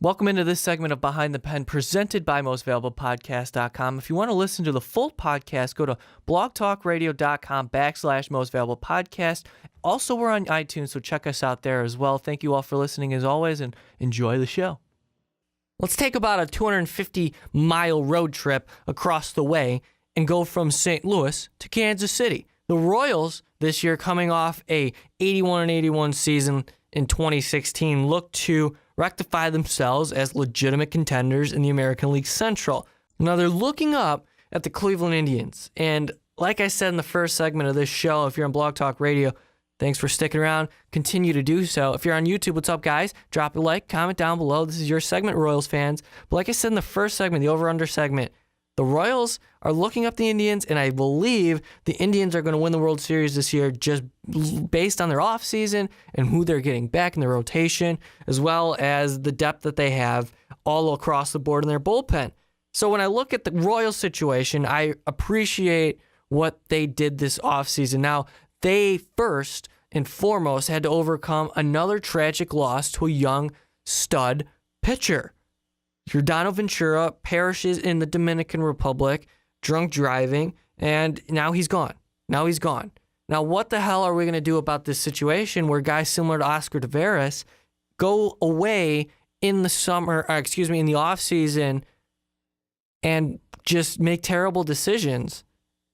Welcome into this segment of Behind the Pen presented by mostvaluablepodcast.com. If you want to listen to the full podcast, go to blogtalkradio.com/mostvaluablepodcast. Also, we're on iTunes, so check us out there as well. Thank you all for listening as always, and enjoy the show. Let's take about a 250-mile road trip across the way and go from St. Louis to Kansas City. The Royals this year, coming off a 81-81 season in 2016, look to rectify themselves as legitimate contenders in the American League Central. Now they're looking up at the Cleveland Indians. And like I said in the first segment of this show, if you're on Blog Talk Radio, thanks for sticking around. Continue to do so. If you're on YouTube, what's up, guys? Drop a like, comment down below. This is your segment, Royals fans. But like I said in the first segment, the over-under segment, the Royals are looking up the Indians, and I believe the Indians are going to win the World Series this year just based on their offseason and who they're getting back in the rotation, as well as the depth that they have all across the board in their bullpen. So when I look at the Royals situation, I appreciate what they did this offseason. Now, they first and foremost had to overcome another tragic loss to a young stud pitcher. Yordano Ventura perishes in the Dominican Republic, drunk driving, and now he's gone. Now, what the hell are we going to do about this situation where guys similar to Oscar Taveras go away in the in the offseason and just make terrible decisions,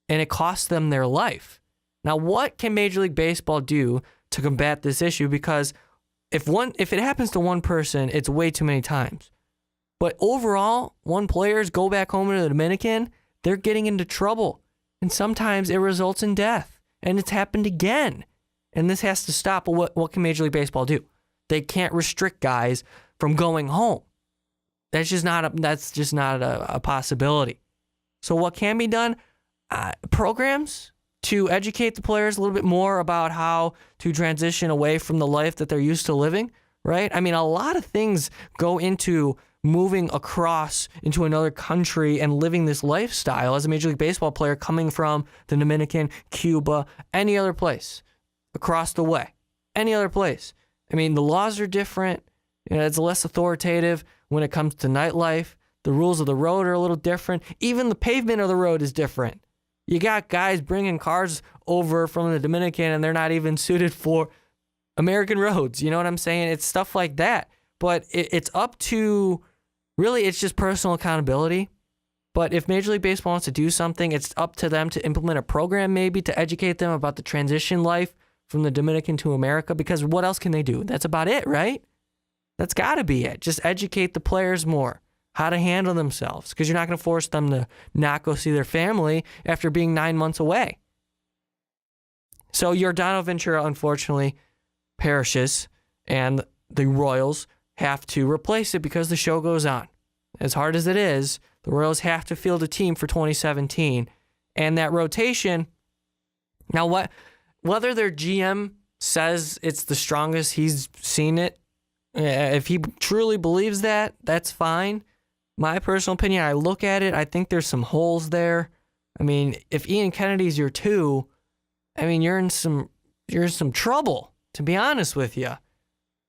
and it costs them their life? Now, what can Major League Baseball do to combat this issue? Because if it happens to one person, it's way too many times. But overall, when players go back home to the Dominican, they're getting into trouble. And sometimes it results in death. And it's happened again. And this has to stop. But what can Major League Baseball do? They can't restrict guys from going home. That's just not a possibility. So what can be done? Programs to educate the players a little bit more about how to transition away from the life that they're used to living, right? I mean, a lot of things go into moving across into another country and living this lifestyle as a Major League Baseball player coming from the Dominican, Cuba, any other place across the way, any other place. I mean, the laws are different. It's less authoritative when it comes to nightlife. The rules of the road are a little different. Even the pavement of the road is different. You got guys bringing cars over from the Dominican and they're not even suited for American roads. You know what I'm saying? It's stuff like that. But it's up to... Really, it's just personal accountability. But if Major League Baseball wants to do something, it's up to them to implement a program maybe to educate them about the transition life from the Dominican to America, because what else can they do? That's about it, right? That's got to be it. Just educate the players more, how to handle themselves, because you're not going to force them to not go see their family after being 9 months away. So Yordano Ventura, unfortunately, perishes, and the Royals have to replace it because the show goes on. As hard as it is, the Royals have to field a team for 2017. And that rotation, now whether their GM says it's the strongest he's seen it, if he truly believes that, that's fine. My personal opinion, I look at it, I think there's some holes there. I mean, if Ian Kennedy's your 2, I mean, you're in some trouble, to be honest with you.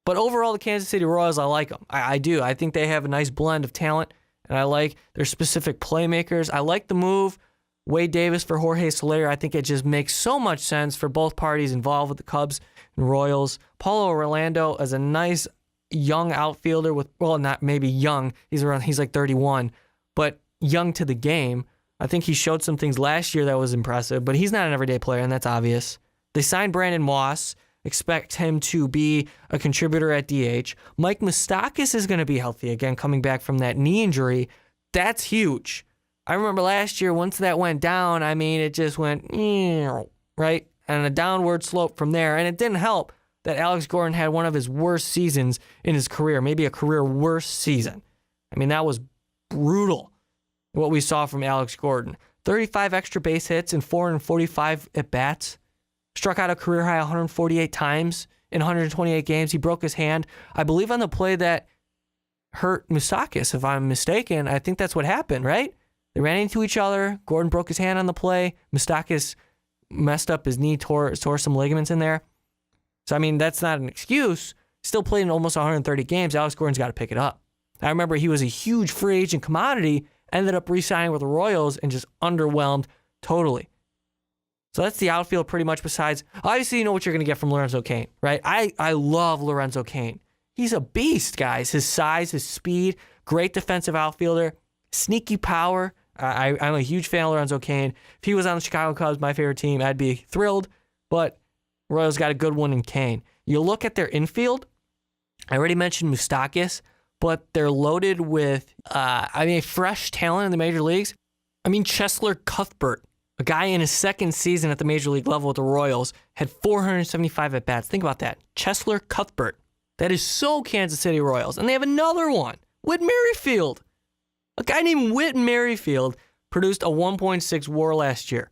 But overall, the Kansas City Royals, I like them. I do. I think they have a nice blend of talent, and I like their specific playmakers. I like the move, Wade Davis for Jorge Soler. I think it just makes so much sense for both parties involved with the Cubs and Royals. Paulo Orlando is a nice young outfielder with, well, not maybe young. He's like 31, but young to the game. I think he showed some things last year that was impressive, but he's not an everyday player, and that's obvious. They signed Brandon Moss. Expect him to be a contributor at DH. Mike Moustakas is going to be healthy again, coming back from that knee injury. That's huge. I remember last year, once that went down, I mean, it just went, right? And a downward slope from there. And it didn't help that Alex Gordon had one of his worst seasons in his career, maybe a career worst season. I mean, that was brutal, what we saw from Alex Gordon. 35 extra base hits and 445 at-bats. Struck out a career high 148 times in 128 games. He broke his hand, I believe, on the play that hurt Moustakas, if I'm mistaken. I think that's what happened, right? They ran into each other. Gordon broke his hand on the play. Moustakas messed up his knee, tore some ligaments in there. So, I mean, that's not an excuse. Still played in almost 130 games. Alex Gordon's got to pick it up. I remember he was a huge free agent commodity, ended up re-signing with the Royals and just underwhelmed totally. So that's the outfield pretty much. Besides, obviously, you know what you're going to get from Lorenzo Cain, right? I love Lorenzo Cain. He's a beast, guys. His size, his speed, great defensive outfielder, sneaky power. I'm a huge fan of Lorenzo Cain. If he was on the Chicago Cubs, my favorite team, I'd be thrilled. But Royals got a good one in Cain. You look at their infield. I already mentioned Moustakas, but they're loaded with, fresh talent in the major leagues. Cheslor Cuthbert, a guy in his second season at the major league level with the Royals, had 475 at-bats. Think about that. Cheslor Cuthbert. That is so Kansas City Royals. And they have another one, Whit Merrifield. A guy named Whit Merrifield produced a 1.6 WAR last year,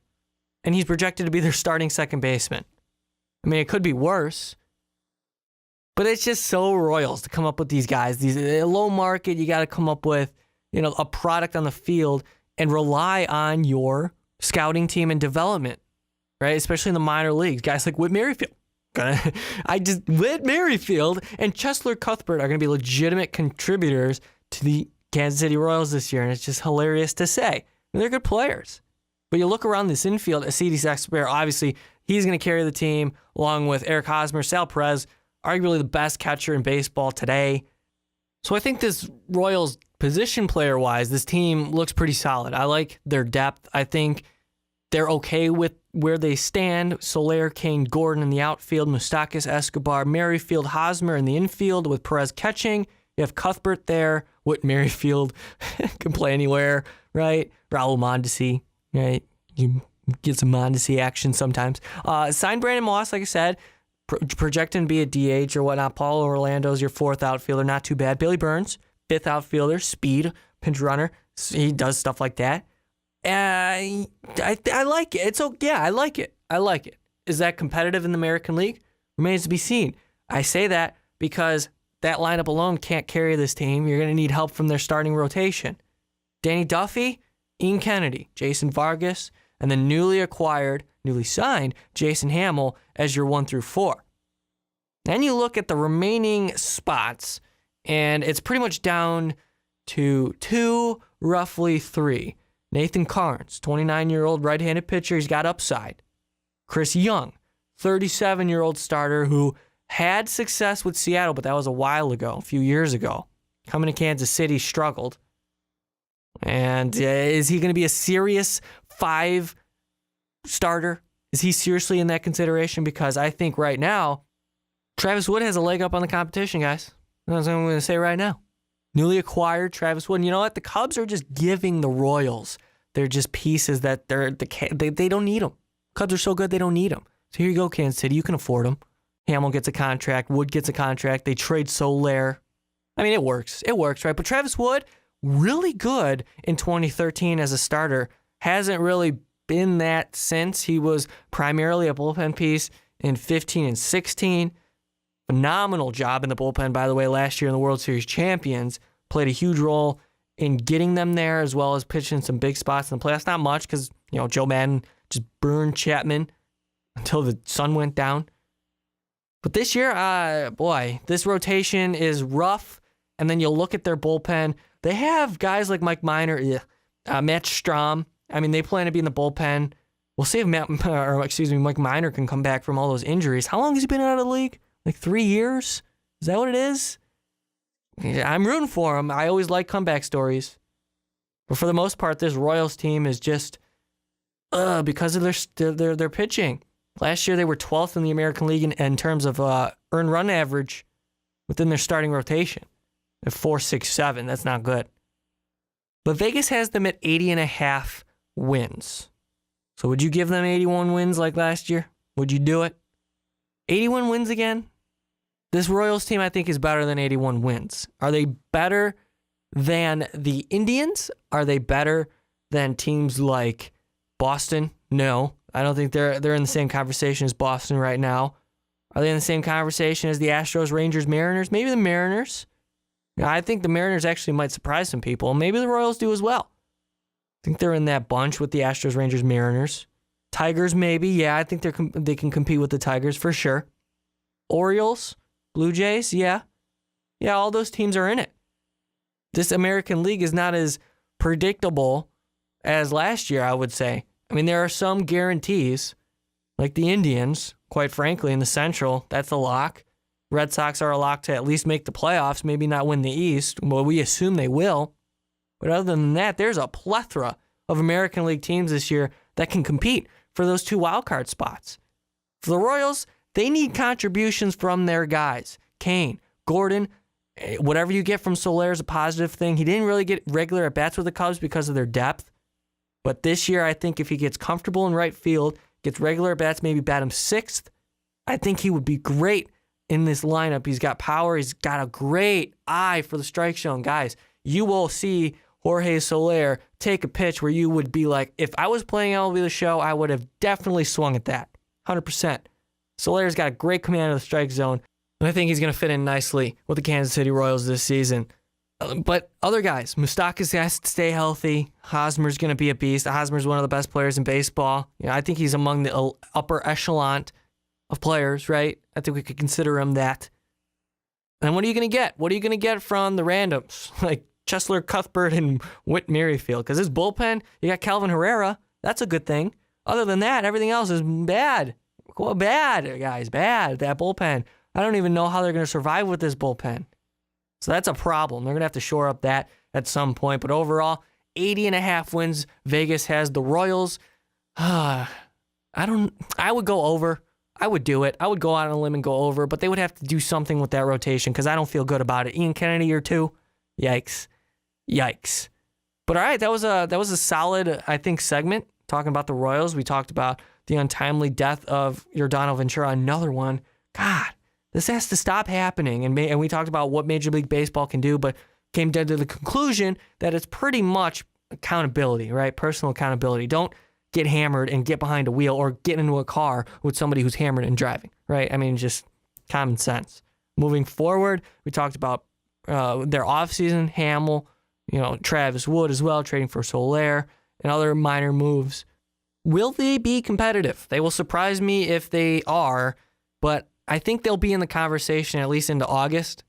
and he's projected to be their starting second baseman. It could be worse, but it's just so Royals to come up with these guys. These low market, you got to come up with, a product on the field and rely on your scouting team and development, right? Especially in the minor leagues, guys like Whit Merrifield. Whit Merrifield and Cheslor Cuthbert are going to be legitimate contributors to the Kansas City Royals this year, and it's just hilarious to say. They're good players. But you look around this infield, Acides Escobar, obviously, he's going to carry the team, along with Eric Hosmer, Sal Perez, arguably the best catcher in baseball today. So I think this Royals position player-wise, this team looks pretty solid. I like their depth. I think they're okay with where they stand. Soler, Cain, Gordon in the outfield, Moustakas, Escobar, Merrifield, Hosmer in the infield with Perez catching. You have Cuthbert there. Whit Merrifield can play anywhere, right? Raul Mondesi, right? You get some Mondesi action sometimes. Sign Brandon Moss, like I said, projecting to be a DH or whatnot. Paulo Orlando's your fourth outfielder, not too bad. Billy Burns, fifth outfielder, speed, pinch runner. He does stuff like that. I like it. I like it. I like it. Is that competitive in the American League? Remains to be seen. I say that because that lineup alone can't carry this team. You're going to need help from their starting rotation. Danny Duffy, Ian Kennedy, Jason Vargas, and then newly signed Jason Hamill as your 1 through 4. Then you look at the remaining spots, and it's pretty much down to 2, roughly 3. Nathan Carnes, 29-year-old right-handed pitcher. He's got upside. Chris Young, 37-year-old starter who had success with Seattle, but that was a while ago, a few years ago. Coming to Kansas City, struggled. And is he going to be a serious 5 starter? Is he seriously in that consideration? Because I think right now, Travis Wood has a leg up on the competition, guys. That's what I'm going to say right now. Newly acquired Travis Wood. And you know what? The Cubs are just giving the Royals. They're just pieces that they don't need them. Cubs are so good, they don't need them. So here you go, Kansas City. You can afford them. Hamill gets a contract. Wood gets a contract. They trade Soler. It works. It works, right? But Travis Wood, really good in 2013 as a starter. Hasn't really been that since. He was primarily a bullpen piece in 15 and 16. Phenomenal job in the bullpen, by the way, last year in the World Series champions. Played a huge role in getting them there, as well as pitching some big spots in the playoffs. Not much because, Joe Madden just burned Chapman until the sun went down. But this year, this rotation is rough. And then you'll look at their bullpen. They have guys like Mike Minor, Matt Strahm. They plan to be in the bullpen. We'll see if Mike Minor can come back from all those injuries. How long has he been out of the league? Like 3 years? Is that what it is? I'm rooting for him. I always like comeback stories. But for the most part, this Royals team is just because of their pitching. Last year, they were 12th in the American League in terms of earned run average within their starting rotation. At 4.67, that's not good. But Vegas has them at 80.5 wins. So would you give them 81 wins like last year? Would you do it? 81 wins again? This Royals team, I think, is better than 81 wins. Are they better than the Indians? Are they better than teams like Boston? No. I don't think they're in the same conversation as Boston right now. Are they in the same conversation as the Astros, Rangers, Mariners? Maybe the Mariners. I think the Mariners actually might surprise some people. Maybe the Royals do as well. I think they're in that bunch with the Astros, Rangers, Mariners. Tigers, maybe. Yeah, I think they can compete with the Tigers for sure. Orioles, Blue Jays, yeah. Yeah, all those teams are in it. this American League is not as predictable as last year, I would say. I mean, there are some guarantees, like the Indians, quite frankly, in the Central. That's a lock. Red Sox are a lock to at least make the playoffs, maybe not win the East. Well, we assume they will. But other than that, there's a plethora of American League teams this year that can compete for those 2 wildcard spots. For the Royals, they need contributions from their guys. Kane, Gordon, whatever you get from Soler is a positive thing. He didn't really get regular at-bats with the Cubs because of their depth. But this year, I think if he gets comfortable in right field, gets regular at-bats, maybe bat him 6th, I think he would be great in this lineup. He's got power. He's got a great eye for the strike zone. Guys, you will see Jorge Soler take a pitch where you would be like, if I was playing MLB The Show, I would have definitely swung at that. 100%. Soler's got a great command of the strike zone, and I think he's going to fit in nicely with the Kansas City Royals this season. But other guys, Moustakas has to stay healthy. Hosmer's going to be a beast. Hosmer's one of the best players in baseball. I think he's among the upper echelon of players, right? I think we could consider him that. And what are you going to get? What are you going to get from the randoms like Chesler, Cuthbert, and Whit Merrifield? Because his bullpen, you got Calvin Herrera. That's a good thing. Other than that, everything else is bad. Well, bad, guys, bad. That bullpen. I don't even know how they're going to survive with this bullpen. So that's a problem. They're going to have to shore up that at some point. But overall, 80.5 wins Vegas has. The Royals, I would go over. I would do it. I would go out on a limb and go over, but they would have to do something with that rotation because I don't feel good about it. Ian Kennedy or 2? Yikes. But all right, that was a solid, I think, segment talking about the Royals. We talked about the untimely death of Yordano Ventura, another one. God, this has to stop happening. And we talked about what Major League Baseball can do, but came down to the conclusion that it's pretty much accountability, right? Personal accountability. Don't get hammered and get behind a wheel or get into a car with somebody who's hammered and driving, right? I mean, just common sense. Moving forward, we talked about their offseason, Hamill, Travis Wood as well, trading for Soler and other minor moves. Will they be competitive? They will surprise me if they are, but I think they'll be in the conversation at least into August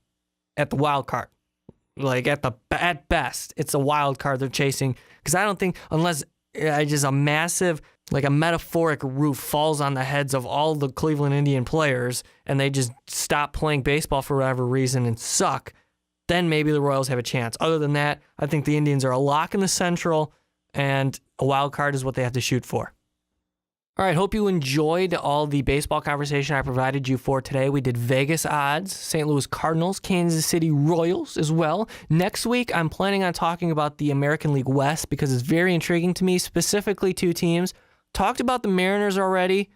at the wild card. Like at best, it's a wild card they're chasing because I don't think unless just a massive, like a metaphoric roof falls on the heads of all the Cleveland Indian players and they just stop playing baseball for whatever reason and suck, then maybe the Royals have a chance. Other than that, I think the Indians are a lock in the Central and a wild card is what they have to shoot for. All right, hope you enjoyed all the baseball conversation I provided you for today. We did Vegas odds, St. Louis Cardinals, Kansas City Royals as well. Next week, I'm planning on talking about the American League West because it's very intriguing to me, specifically 2 teams. Talked about the Mariners already,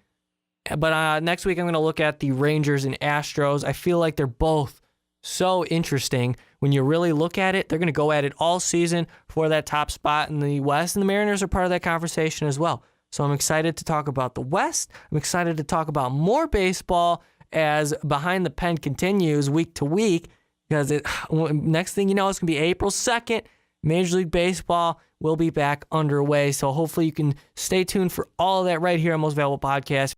but next week I'm going to look at the Rangers and Astros. I feel like they're both so interesting. When you really look at it, they're going to go at it all season for that top spot in the West, and the Mariners are part of that conversation as well. So I'm excited to talk about the West. I'm excited to talk about more baseball as Behind the Pen continues week to week because next thing you know, it's going to be April 2nd. Major League Baseball will be back underway. So hopefully you can stay tuned for all of that right here on Most Valuable Podcast.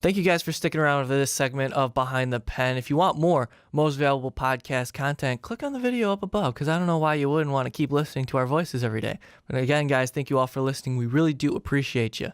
Thank you guys for sticking around for this segment of Behind the Pen. If you want more Most Valuable Podcast content, click on the video up above because I don't know why you wouldn't want to keep listening to our voices every day. But again, guys, thank you all for listening. We really do appreciate you.